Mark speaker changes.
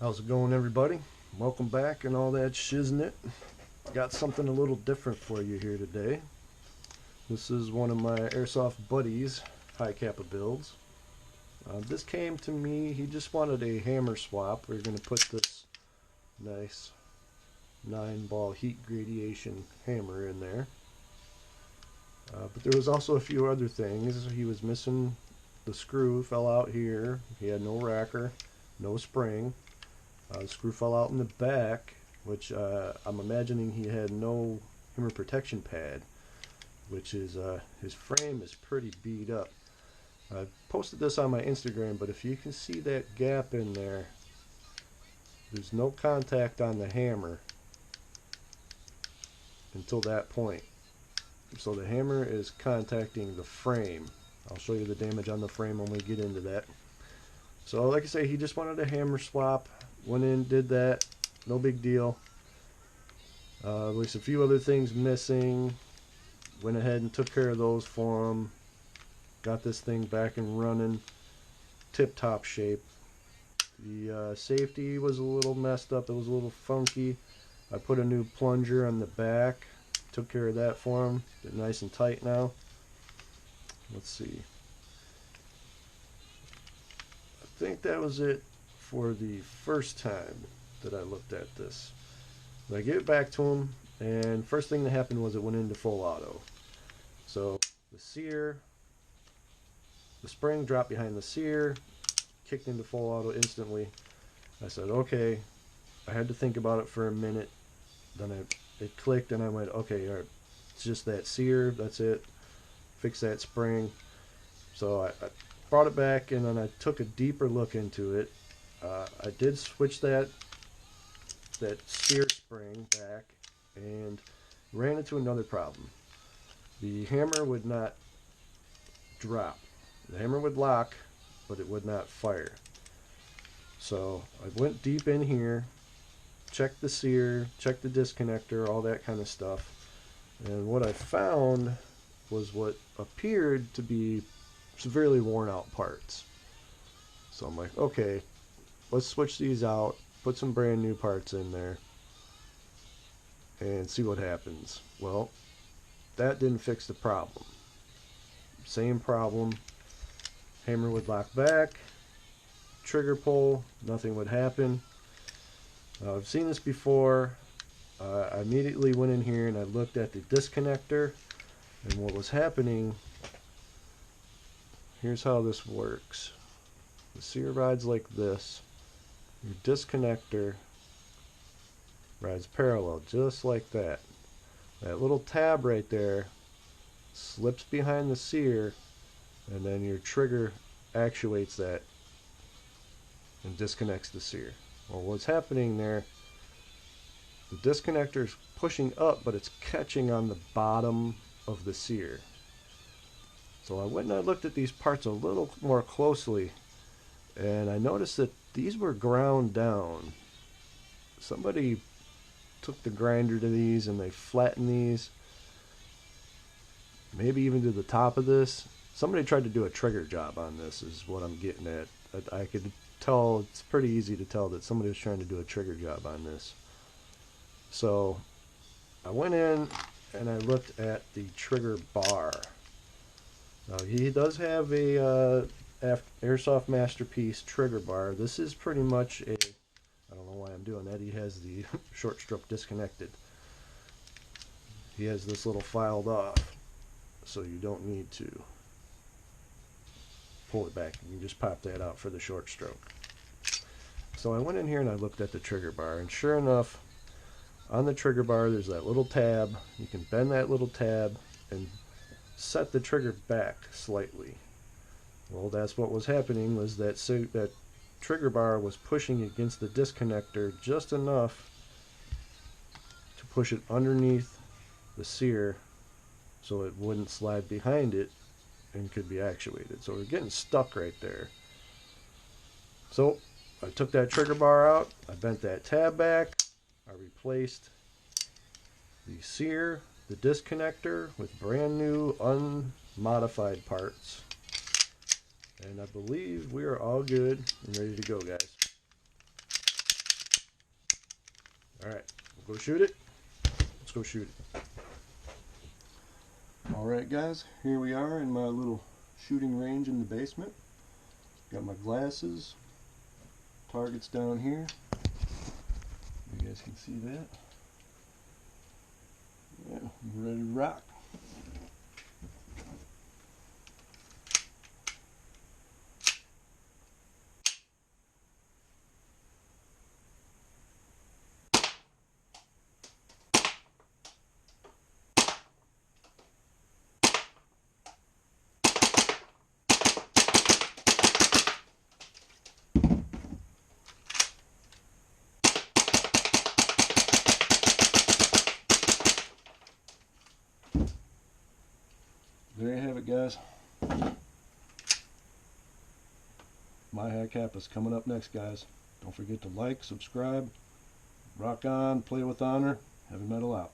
Speaker 1: How's it going, everybody? Welcome back and all that shiznit. Got something a little different for you here today. This is one of my Airsoft buddies' Hicapa builds. This came to me, he just wanted a hammer swap. We're going to put this nice 9-ball heat gradation hammer in there. But there was also a few other things. He was missing the screw, fell out here. He had no racker, no spring. The screw fell out in the back, which I'm imagining he had no hammer protection pad, which is his frame is pretty beat up. I posted this on my Instagram, but if you can see that gap in there, there's no contact on the hammer until that point. So the hammer is contacting the frame. I'll show you the damage on the frame when we get into that. So like I say, he just wanted a hammer swap. Went in, did that, no big deal. There's a few other things missing. Went ahead and took care of those for him. Got this thing back and running, tip-top shape. The safety was a little messed up, it was a little funky. I put a new plunger on the back, took care of that for him. They're nice and tight now. Let's see. I think that was it for the first time that I looked at this. I gave it back to him, and first thing that happened was it went into full auto. So the sear, the spring dropped behind the sear, kicked into full auto instantly. I said, okay. I had to think about it for a minute. Then it clicked, and I went, okay, all right, it's just that sear, that's it. Fix that spring. So I brought it back, and then I took a deeper look into it. I did switch that sear spring back and ran into another problem. The hammer would not drop. The hammer would lock, but it would not fire. So I went deep in here, checked the sear, checked the disconnector, all that kind of stuff. And what I found was what appeared to be severely worn out parts. So I'm like, okay, let's switch these out, put some brand new parts in there, and see what happens. Well, that didn't fix the problem. Same problem. Hammer would lock back, trigger pull, nothing would happen. I've seen this before. I immediately went in here and I looked at the disconnector, and what was happening, here's how this works. The sear rides like this. Your disconnector rides parallel, just like that. That little tab right there slips behind the sear, and then your trigger actuates that and disconnects the sear. Well, what's happening there, the disconnector is pushing up, but it's catching on the bottom of the sear. So I went and I looked at these parts a little more closely, and I noticed that these were ground down. Somebody took the grinder to these and they flattened these, maybe even to the top of this. Somebody tried to do a trigger job on this, is what I'm getting at. I could tell, it's pretty easy to tell that somebody was trying to do a trigger job on this. So I went in and I looked at the trigger bar. Now he does have a Airsoft Masterpiece trigger bar. This is pretty much a, I don't know why I'm doing that, he has the short stroke disconnected. He has this little filed off, so you don't need to pull it back. You can just pop that out for the short stroke. So I went in here and I looked at the trigger bar, and sure enough, on the trigger bar there's that little tab. You can bend that little tab and set the trigger back slightly. Well, that's what was happening, was that trigger bar was pushing against the disconnector just enough to push it underneath the sear so it wouldn't slide behind it and could be actuated. So we're getting stuck right there. So I took that trigger bar out, I bent that tab back, I replaced the sear, the disconnector with brand new unmodified parts. And I believe we are all good and ready to go, guys. Alright, we'll go shoot it. Let's go shoot it. Alright guys, here we are in my little shooting range in the basement. Got my glasses, targets down here. You guys can see that. Yeah, I'm ready to rock. There you have it, guys. My Hicapa's coming up next, guys. Don't forget to like, subscribe, rock on, play with honor, heavy metal out.